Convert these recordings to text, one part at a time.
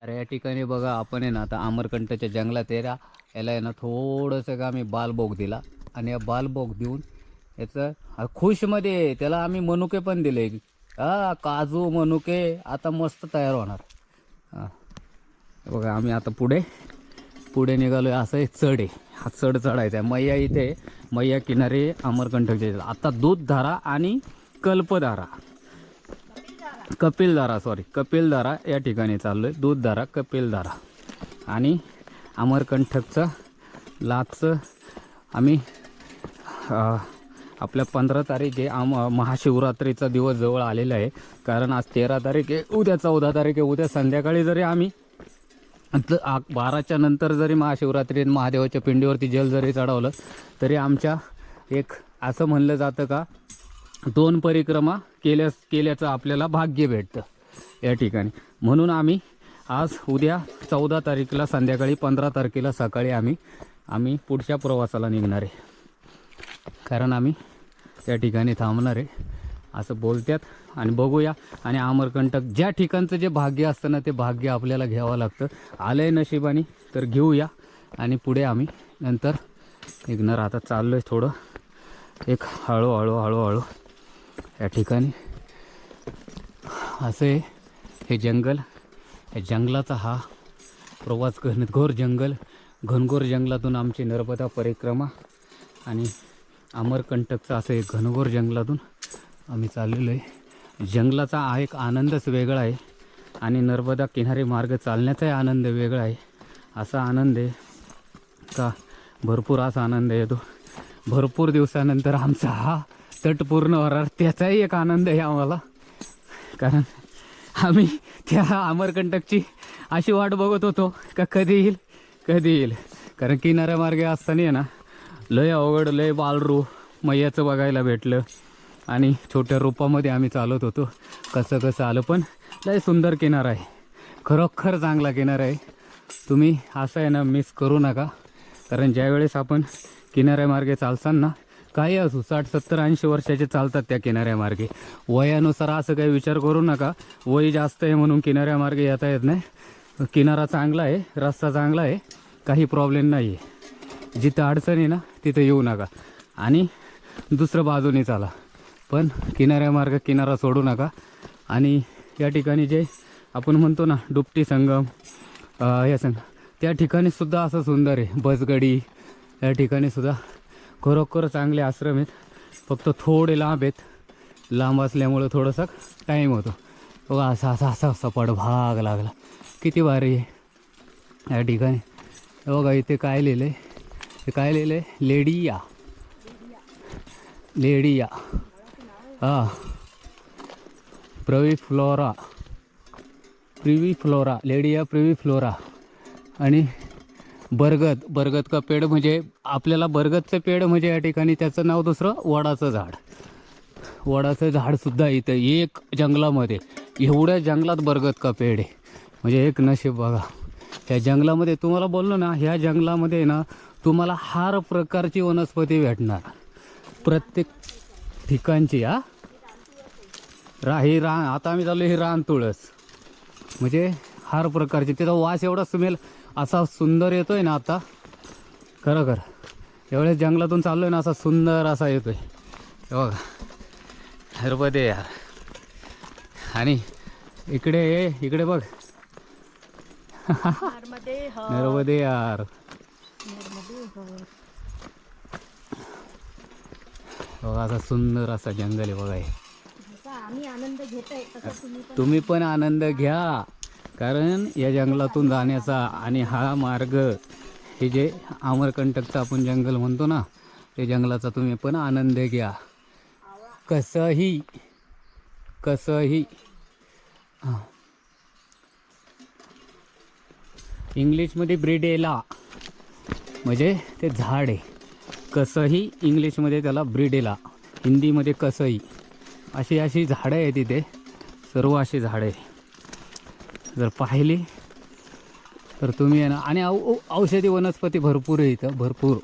अरे या ठिकाणी बघा आपण आहे ना आता अमरकंटच्या जंगलात आहे याला आहे ना थोडंसं का आम्ही बालबोग दिला आणि या बालबोग देऊन याचं खुशमध्ये आहे. त्याला आम्ही मनुके पण दिले. हा काजू मनुके आता मस्त तयार होणार. हा हे बघा आम्ही आता पुढे पुढे निघालोय. असं एक चढ आहे. हा चढ चढायचा आहे. मैया इथे आहे. मैया किनारे अमरकंटकचे आता दूधधारा आणि कल्पधारा कपिलधारा या ठिकाणी चाललोय. दूधधारा कपिलधारा आणि अमरकंटकचं लाचचं आम्ही आपल्या 15 तारीख आहे. महाशिवरात्रीचा दिवस जवळ आलेला आहे. कारण आज 13 तारीख आहे. उद्या 14 तारीख आहे. उद्या संध्याकाळी जरी आम्ही 12च्या नंतर जरी महाशिवरात्री महादेवाच्या पिंडीवरती जल जरी चढवलं तरी आमच्या एक असं म्हणलं जातं का 2 परिक्रमा केल्याचं आपल्याला भाग्य भेटतं या ठिकाणी. म्हणून आम्ही आज उद्या 14 तारीखला संध्याकाळी 15 तारखेला सकाळी आम्ही पुढच्या प्रवासाला निघणार आहे. कारण आम्ही त्या ठिकाणी थांबणार आहे असं बोलतात. आणि बघूया. आणि अमरकंटक ज्या ठिकाणचं जे भाग्य असतं ना ते भाग्य आपल्याला घ्यावं लागतं. आलं आहे नशिबाने तर घेऊया आणि पुढे आम्ही नंतर निघणार. आता चाललो आहे थोडं एक हळूहळू या ठिकाणी. असं आहे हे जंगल. या जंगलाचा हा प्रवास घनघोर जंगलातून आमची नर्मदा परिक्रमा आणि अमरकंटकचं असं एक घनघोर जंगलातून आम्ही चाललेलो आहे. जंगलाचा हा एक आनंदच वेगळा आहे आणि नर्मदा किनारी मार्ग चालण्याचाही आनंद वेगळा आहे. असा आनंद आहे का भरपूर असा आनंद येतो. भरपूर दिवसानंतर आमचा हा तट पूर्ण होणार त्याचाही एक आनंद आहे आम्हाला. कारण आम्ही त्या अमरकंटकची अशी वाट बघत होतो का कधी येईल. कारण किनाऱ्यामार्गे असताना आहे ना लय अवघड लय बालरू मैयाचं बघायला भेटलं आणि छोट्या रूपामध्ये आम्ही चालत होतो. कसं आलं पण लय सुंदर किनारा आहे. खरोखर चांगला किनारा आहे. तुम्ही असं आहे ना मिस करू नका. कारण ज्यावेळेस आपण किनाऱ्यामार्गे चालसान ना काही असू 60 70 80 वर्षाचे चालतात त्या किनाऱ्यामार्गे. वयानुसार असं काही विचार करू नका वय जास्त आहे म्हणून किनाऱ्यामार्गे येता येत नाही. किनारा चांगला आहे. रस्ता चांगला आहे. काही प्रॉब्लेम नाही आहे. जिथं अडचण आहे ना तिथं येऊ नका आणि दुसरं बाजूने चाला. पण किनारा सोडू नका. आणि या ठिकाणी जे आपण म्हणतो ना डुबटी संगम त्या ठिकाणीसुद्धा असं सुंदर आहे. बसगडी या ठिकाणीसुद्धा खरोखर चांगले आश्रम आहेत. फक्त थोडे लांब आहेत. लांब असल्यामुळं थोडंसं टाईम होतो. बघा असा सपाट भाग लागला. किती भारी आहे या ठिकाणी. बघा इथे काय लिहिलं आहे. ते काय लिहिलं आहे लेडिया हां प्रिव्ही फ्लोरा आणि बरगद का पेड़ म्हणजे आपल्याला बरगदचं पेड़ म्हणजे या ठिकाणी त्याचं नाव दुसरं वडाचं झाडसुद्धा इथं एक जंगलामध्ये. एवढ्या जंगलात बरगद का पेड़ आहे म्हणजे एक नशीब बघा. त्या जंगलामध्ये तुम्हाला बोललो ना ह्या जंगलामध्ये ना तुम्हाला हर प्रकारची वनस्पती भेटणार प्रत्येक ठिकाणची. ही रान आता आम्ही चाललो ही रान तुळस म्हणजे हर प्रकारची. त्याचा वास एवढा स्मेल असा सुंदर येतोय ना आता खरोखर. एवढ्या जंगलातून चाललोय ना असा सुंदर असा येतोय. हे बघा नर्मदे यार. आणि इकडे बघ नर्मदे यार. बघा असा सुंदर असा जंगल आहे बघा. तुम्ही पण आनंद घ्या. कारण या जंगलातून जाण्याचा आणि हा मार्ग हे जे अमरकंटकचं आपण जंगल म्हणतो ना ते जंगलाचा तुम्ही पण आनंद घ्या. कसंही इंग्लिशमध्ये ब्रिडेला म्हणजे ते झाड आहे. कसंही इंग्लिशमध्ये त्याला ब्रिडेला, हिंदीमध्ये कसंही. अशी झाडं आहेत तिथे. सर्व अशी झाडं आहे जर पाहिली तर तुम्ही आहे ना. आणि औषधी वनस्पती भरपूर आहे इथं.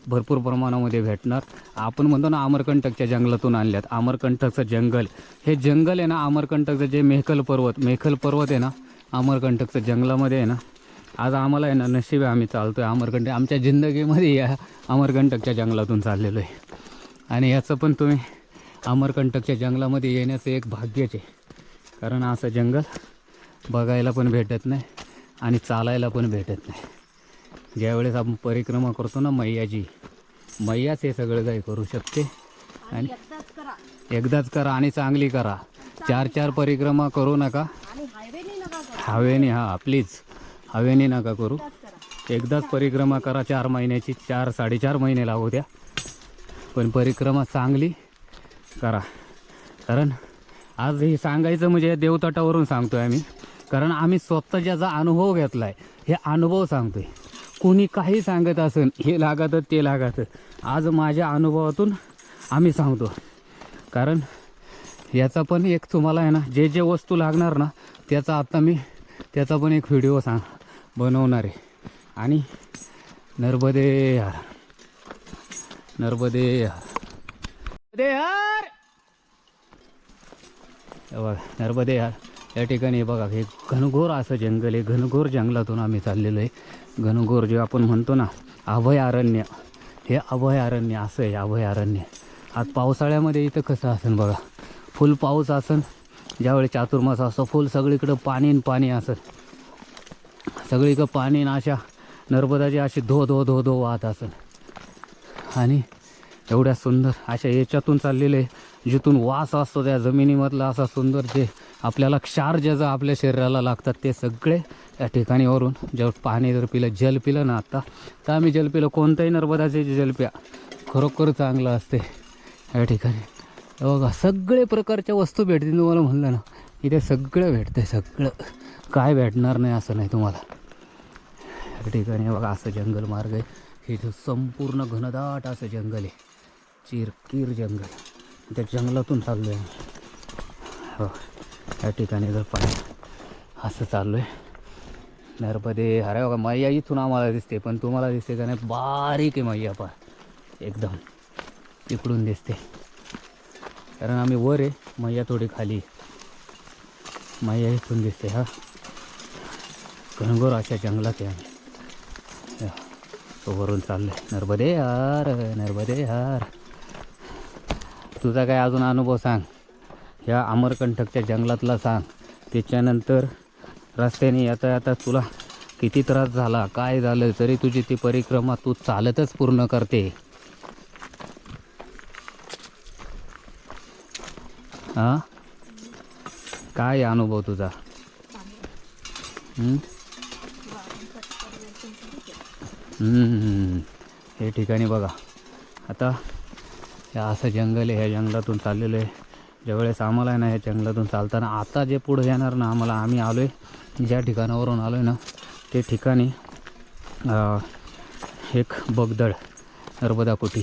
भरपूर प्रमाणामध्ये भेटणार. आपण म्हणतो ना अमरकंटकच्या जंगलातून आणल्यात. अमरकंटकचं जंगल हे जंगल आहे ना अमरकंटकचं जे मेहकल पर्वत आहे ना अमरकंटकचं जंगलामध्ये आहे ना, आज आम्हाला आहे ना नशीब आहे आम्ही चालतो आहे अमरकंटक. आमच्या जिंदगीमध्ये या अमरकंटकच्या जंगलातून चाललेलो आहे. आणि याचं पण तुम्ही अमरकंटकच्या जंगलामध्ये येण्याचं एक भाग्यच आहे. कारण असं जंगल बघायला पण भेटत नाही आणि चालायला पण भेटत नाही. ज्यावेळेस आपण परिक्रमा करतो ना मैयाची, मैयाच हे सगळं काही करू शकते. आणि एकदाच करा आणि चांगली करा. 4-4 परिक्रमा करू नका. हवेने, हां प्लीज हवेने नका करू. एकदाच परिक्रमा करा 4 महिन्याची, 4-4.5 महिने लागू द्या, पण परिक्रमा चांगली करा. कारण आज हे सांगायचं म्हणजे देवतटावरून सांगतो आहे आम्ही. कारण आम्ही स्वतः ज्याचा अनुभव घेतला आहे हे अनुभव सांगतो आहे. कोणी काही सांगत असेल हे लागतं ते लागतं, आज माझ्या अनुभवातून आम्ही सांगतो. कारण याचा पण एक तुम्हाला आहे ना, जे जे वस्तू लागणार ना त्याचा आता मी त्याचा पण एक व्हिडिओ बनवणार आहे. आणि नर्मदे यार, नर्मदे यार, बघा नर्मदे यार. या ठिकाणी बघा हे घनघोर असं जंगल आहे. घनघोर जंगलातून आम्ही चाललेलो आहे. घनघोर जे आपण म्हणतो ना अभयारण्य, हे अभयारण्य असं आहे. अभयारण्य आज पावसाळ्यामध्ये इथं कसं असेल बघा, फुल पाऊस असेल ज्यावेळी चातुर्मास असतो, फुल सगळीकडं पाणी पाणी असेल, सगळीकडं पाणी अशा नर्मदाची अशी धो धो धो धो वाहत असेल. आणि एवढ्या सुंदर अशा याच्यातून चाललेले जिथून वास असतो त्या जमिनीमधला असा सुंदर, जे आपल्याला क्षार ज्याचं आपल्या शरीराला लागतात ते सगळे या ठिकाणीवरून जेव्हा पाणी जर पिलं, जल पिलं ना आता, तर आम्ही जल पिलं कोणतंही नर्मदाचे जल प्या, खरोखर चांगलं असते. या ठिकाणी बघा सगळे प्रकारच्या वस्तू भेटतील. तुम्हाला म्हणलं ना इथे सगळं भेटते, सगळं काय भेटणार नाही असं नाही तुम्हाला. या ठिकाणी बघा असं जंगल मार्ग आहे. हे संपूर्ण घनदाट असं जंगल आहे, चिरकीर जंगल. त्या जंगलातून चाललो आहे हो. या ठिकाणी जर पाणी असं चाललो आहे. नर्मदे अरे बघा मैया इथून आम्हाला दिसते, पण तुम्हाला दिसते का नाही, बारीक आहे मैया पण एकदम तिकडून दिसते. कारण आम्ही वर आहे, मैया थोडी खाली, मैया इथून दिसते. हा घनघोर अशा जंगलात आहे आम्ही. तो वरून चाललो आहे. नर्मदे यार, नर्मदे यार. तुझा काय अजून अनुभव सांग या अमरकंटकच्या जंगलातला सांग. त्याच्यानंतर रस्त्याने येता येता तुला किती त्रास झाला, काय झालं, तरी तुझी ती परिक्रमा तू चालतच पूर्ण करते. हां काय अनुभव तुझा? हे ठिकाणी बघा आता या असं जंगल आहे. ह्या जंगलातून चाललेलं आहे. ज्यावेळेस आम्हाला आहे ना ह्या जंगलातून चालताना आता जे पुढे येणार ना आम्हाला, आम्ही आलो आहे ज्या ठिकाणावरून आलो आहे ना ते ठिकाणी एक बगदड नर्मदा कुटी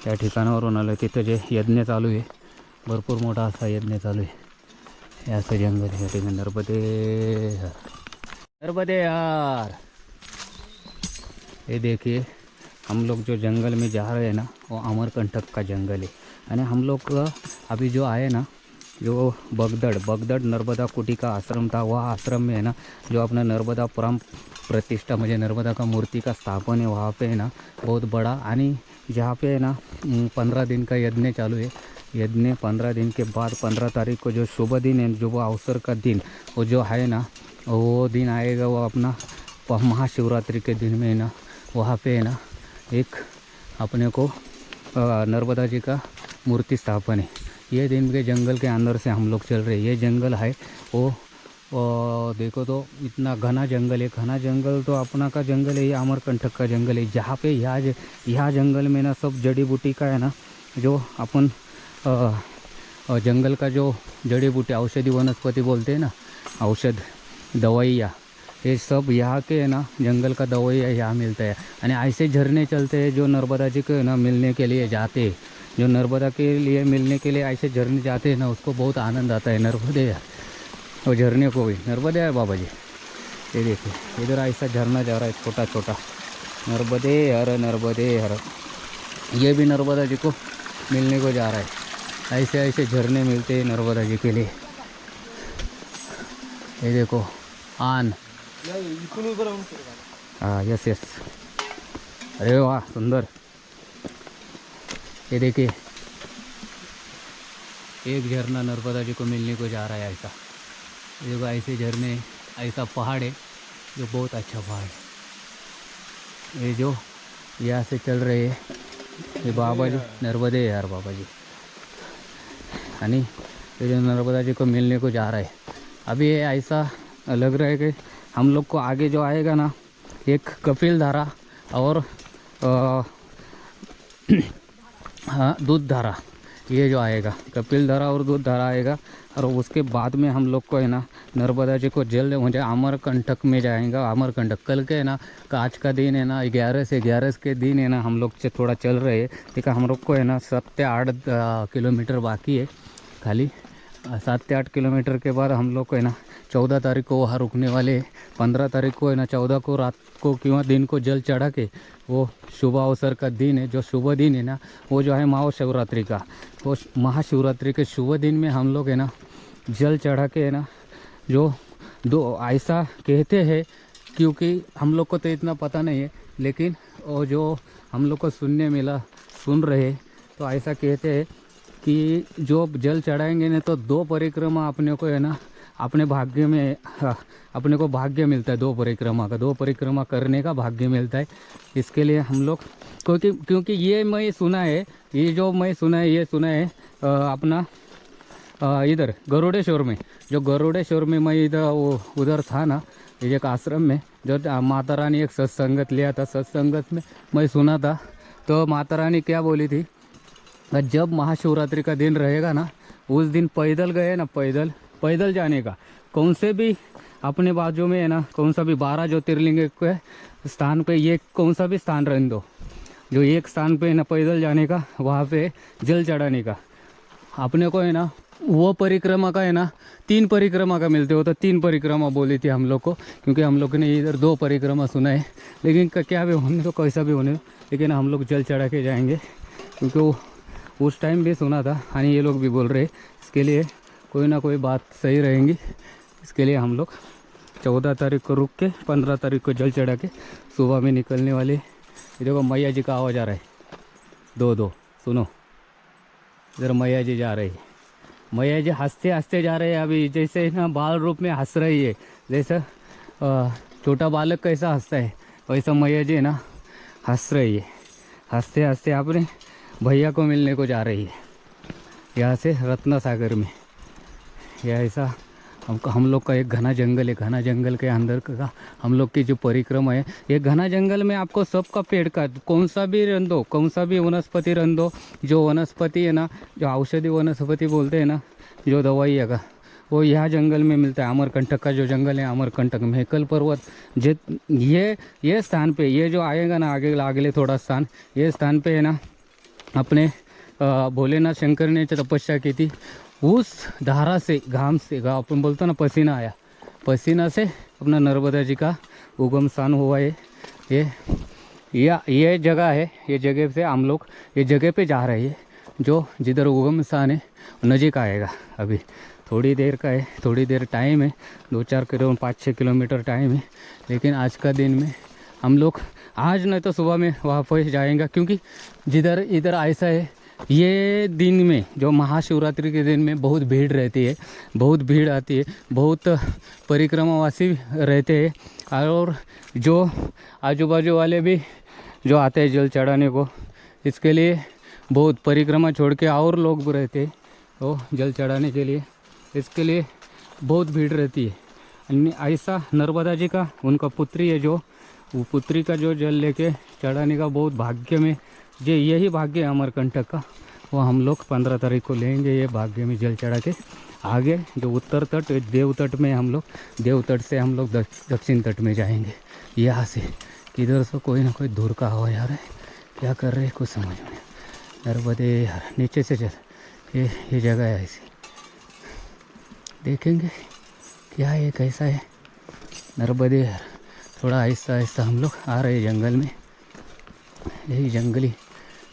त्या ठिकाणावरून आलो आहे. तिथं जे यज्ञ चालू आहे, भरपूर मोठा असा यज्ञ चालू आहे. हे असं जंगल आहे. या ठिकाणी नर्मदे नर्मदे यार. ये देखिए हम लोग जो जंगल में जा रहे हैं ना वो अमरकंटक का जंगल है. आणि हम लोग अभी जो आए ना, जो बगदड़ नर्मदा कुटी का आश्रम था, वह आश्रम में है ना जो अपना नर्मदा पुराम प्रतिष्ठा म्हणजे नर्मदा का मूर्ति का स्थापन है वहाँ पे है ना बहुत बड़ा. आणि जहाँ पे है ना 15 दिन का यज्ञ चालू है. यज्ञ 15 दिन के बाद 15 तारीख को जो शुभ दिन है, जो वो अवसर का दिन वो जो है ना वो दिन आएगा, वो अपना महाशिवरात्रि के दिन में है ना वहाँ पे है ना एक अपने को नर्मदा जी का मूर्ति स्थापन है. ये दिन के जंगल के अंदर से हम लोग चल रहे हैं. ये जंगल है वो देखो तो इतना घना जंगल है. घना जंगल तो अपना का जंगल है, ये अमरकंटक का जंगल है. जहाँ पे यहाँ जंगल में ना सब जड़ी बूटी का है ना, जो अपन जंगल का जो जड़ी बूटी औषधि वनस्पति बोलते हैं ना, औषध दवाइयाँ, ये सब यहाँ के है ना जंगल का दवाइयाँ यहाँ मिलता है. आणि ऐसे झरने चलते हैं जो नर्मदा जी को ना मिलने के लिए जाते हैं. जो नर्मदा के लिए मिलने के लिए ऐसे झरने जाते हैं ना, उसको बहुत आनंद आता है. नर्मदे वो झरने को भी नर्मदे है बाबा जी. ये देखिए इधर ऐसा झरना जा रहा है छोटा छोटा. नर्मदे हर नर्मदे हर. ये भी नर्मदा जी को मिलने को जा रहा है. ऐसे ऐसे झरने मिलते हैं नर्मदा जी के लिए. ये देखो आन हाँ यस यस। अरे वाह सुंदर। ये देखिए एक झरना नर्मदा जी को मिलने को जा रहा है ऐसा। देखो ऐसे झरने, ऐसा पहाड़ है जो बहुत अच्छा पहाड़ है। ये जो यहाँ से चल रहे हैं ये बाबा जी नर्मदे यार बाबा जी, यानी ये जो नर्मदा जी को मिलने को जा रहा है। अभी ये ऐसा लग रहा है कि हम लोग को आगे जो आएगा ना एक कपिल धारा और हाँ दूध धारा, ये जो आएगा कपिल धारा और दूध धारा आएगा। और उसके बाद में हम लोग को है ना नर्मदा जी को जल मुझे अमरकंटक में जाएगा। अमरकंटक कल के है ना आज का दिन है ना 11 के दिन है ना हम लोग से थोड़ा चल रहे हैं। ठीक है, हम लोग को है ना 7 से 8 किलोमीटर बाकी है खाली। 7 से 8 किलोमीटर के बाद हम लोग को है ना 14 तारीख को वहाँ रुकने वाले हैं। 15 तारीख को है ना 14 को रात को क्यों दिन को जल चढ़ा के वो शुभ अवसर का दिन है, जो शुभ दिन है ना वो जो है महाशिवरात्रि का, वो महाशिवरात्रि के शुभ दिन में हम लोग है ना जल चढ़ा के है ना जो दो ऐसा कहते हैं, क्योंकि हम लोग को तो इतना पता नहीं है लेकिन वो जो हम लोग को सुनने मिला सुन रहे तो ऐसा कहते हैं कि जो जल चढ़ाएंगे ना तो 2 परिक्रमा अपने को है ना अपने भाग्य में अपने को भाग्य मिलता है। 2 परिक्रमा का 2 परिक्रमा करने का भाग्य मिलता है। इसके लिए हम लोग क्योंकि ये मैं सुना है, ये जो मैं सुना है ये सुना है अपना इधर गरुड़ेश्वर में, जो गरुड़ेश्वर में मैं इधर वो उधर था ना एक आश्रम में, जो माता रानी एक सत्संगत लिया था, सत्संगत में मैं सुना था। तो माता रानी क्या बोली थी, जब महाशिवरात्रि का दिन रहेगा ना उस दिन पैदल गए ना, पैदल जाने का कौन से भी अपने बाजू में है ना कौन सा भी 12 ज्योतिर्लिंग के स्थान पे ये कौन सा भी स्थान रहने दो, जो एक स्थान पे है ना पैदल जाने का, वहाँ पे जल चढ़ाने का अपने को है ना वो परिक्रमा का है ना 3 परिक्रमा का मिलते हो। तो 3 परिक्रमा बोली थी हम लोग को, क्योंकि हम लोग ने इधर 2 परिक्रमा सुना है। लेकिन क्या भी होने तो कैसा भी होने, लेकिन हम लोग जल चढ़ा के जाएंगे, क्योंकि वो उस टाइम भी सुना था और ये लोग भी बोल रहे। इसके लिए कोई ना कोई बात सही रहेंगी। इसके लिए हम लोग 14 तारीख को रुक के 15 तारीख को जल चढ़ा के सुबह में निकलने वाले। ये देखो मैया जी का आवाज़ आ रहा है, 2 सुनो, इधर मैया जी जा रही है। मैया जी हंसते हंसते जा रहे हैं अभी, जैसे ना बाल रूप में हंस रही है, जैसा छोटा बालक कैसा हंसता है वैसा मैया जी ना हंस रही है। हंसते हंसते अपने भैया को मिलने को जा रही है यहाँ से रत्न सागर में। यह ऐसा हम लोग का एक घना जंगल है, घना जंगल के अंदर का हम लोग की जो परिक्रमा है। ये घना जंगल में आपको सबका पेड़ का कौन सा भी रन दो, कौन सा भी वनस्पति रन दो, जो वनस्पति है ना जो औषधि वनस्पति बोलते हैं ना, जो दवाई है वो यहाँ जंगल में मिलता है। अमरकंटक का जो जंगल है अमरकंटक मेहकल पर्वत ये स्थान पे, ये जो आएगा ना आगे थोड़ा स्थान, ये स्थान पे है ना अपने भोलेनाथ शंकर ने तपस्या की थी। उस धारा से घाम से अपन बोलते ना पसीना आया, पसीना से अपना नर्मदा जी का उगम स्थान हुआ है। ये जगह है, ये जगह से हम लोग ये जगह पे जा रहे हैं, जो जिधर उगम स्थान है नज़दीक आएगा। अभी थोड़ी देर का है, थोड़ी देर टाइम है, 2-4 किलो 5-6 किलोमीटर टाइम है। लेकिन आज का दिन में हम लोग आज नहीं तो सुबह में वापस जाएंगे, क्योंकि जिधर इधर ऐसा है ये दिन में जो महाशिवरात्रि के दिन में बहुत भीड़ रहती है, बहुत भीड़ आती है, बहुत परिक्रमावासी रहते हैं। और जो आजू बाजू वाले भी जो आते हैं जल चढ़ाने को, इसके लिए बहुत परिक्रमा छोड़ के और लोग रहते हैं तो जल चढ़ाने के लिए, इसके लिए बहुत भीड़ रहती है। ऐसा नर्मदा जी का उनका पुत्री है, जो वो पुत्री का जो जल लेके चढ़ाने का बहुत भाग्य में जो यही भाग्य है अमरकंटक का, वो हम लोग 15 तारीख को लेंगे। ये भाग्य में जल चढ़ा के आगे जो उत्तर तट देव तट में हम लोग, देव तट से हम लोग दक्षिण तट में जाएंगे। यहाँ से किधर से कोई ना कोई दूर का आवाज़ आ रहा है, क्या कर रहे हैं कुछ समझ में नहीं। नर्मदे नीचे से चल, ये जगह है ऐसी, देखेंगे क्या है कैसा है। नर्मदे थोड़ा आहिस्ता आहिस्ता हम लोग आ रहे हैं जंगल में। यही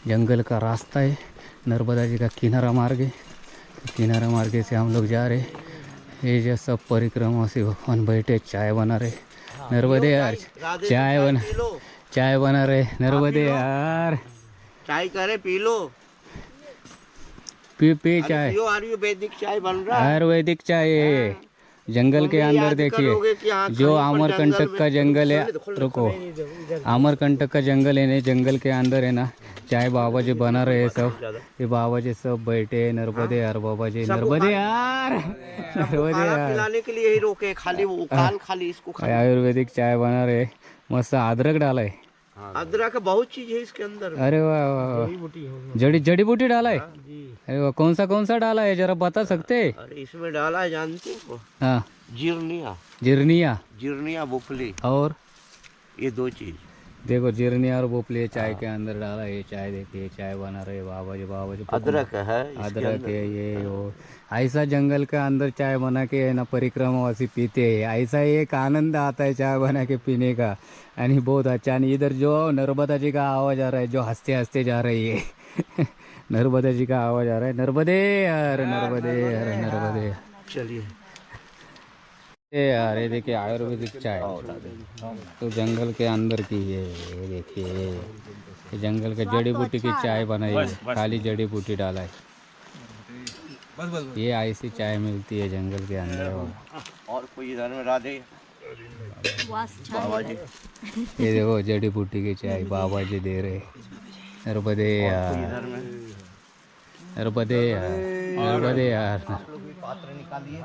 जंगल का रास्ता है, नर्मदा जी का किनारा मार्ग है। किनारा मार्ग से हम लोग जा रहे हैं। ये जो सब परिक्रमा से भगवान बैठे चाय बना रहे नर्मदे यार। चाय बना रहे नर्मदे यार। चाय करे पी लो। पी चाय। पियो, आयुर्वेदिक चाय बन रहा है। आयुर्वेदिक चाय है। जंगल के अंदर देखिए जो अमरकंटक का जंगल है। रुको, अमरकंटक का जंगल है ना, जंगल के अंदर है ना चाय बाबा जी बना रहे हैं सब। ये बाबा जी सब बैठे हैं। नर्मदे यार बाबा जी, नर्मदे यार, नर्मदे यार। पिलाने के लिए ही रोके, खाली वो उकाल, खाली इसको खाली। आयुर्वेदिक चाय बना रहे, मस्त अदरक डाला है। अदरक बहुत चीज है इसके अंदर। अरे वाह वाह, जड़ी बूटी डाला है। अरे वाह, कौन सा डाला है जरा बता सकते? अरे इसमें डाला है, जानते हो? हाँ, जिरनिया। जिरनिया बोफली, और ये दो चीज। देखो जिरनिया और बोपली चाय के अंदर डाला है। चाय देखिए, चाय बना रहे बाबा जी। अदरक है इसके अदरक अंदर। है ये वो। ऐसा जंगल के अंदर चाय बना के है ना परिक्रमावासी पीते हैं। ऐसा एक आनंद आता है चाय बना के पीने का, यानी बहुत अच्छा। आणि इधर जो नर्मदा जी का आवाज आ रहा है, जो हंसते हंसते जा रही है नर्मदा जी का आवाज आ रहा है। नर्मदे यार, नर्मदे यार, नर्मदे। चलिए ये यार, ये देखिए आयुर्वेदिक चाय तो जंगल के अंदर की है। ये देखिए, ये जंगल के जड़ी बूटी की चाय बनाई है, खाली जड़ी बूटी डाला है। ये ऐसी चाय मिलती है जंगल के अंदर। और कोई इधर में राधे बाबा जी। ये देखो जड़ी बूटी की चाय बाबा जी दे रहे। नर्मदे यार, नर्मदे यार, नर्मदे यार। पात्र निकालिए।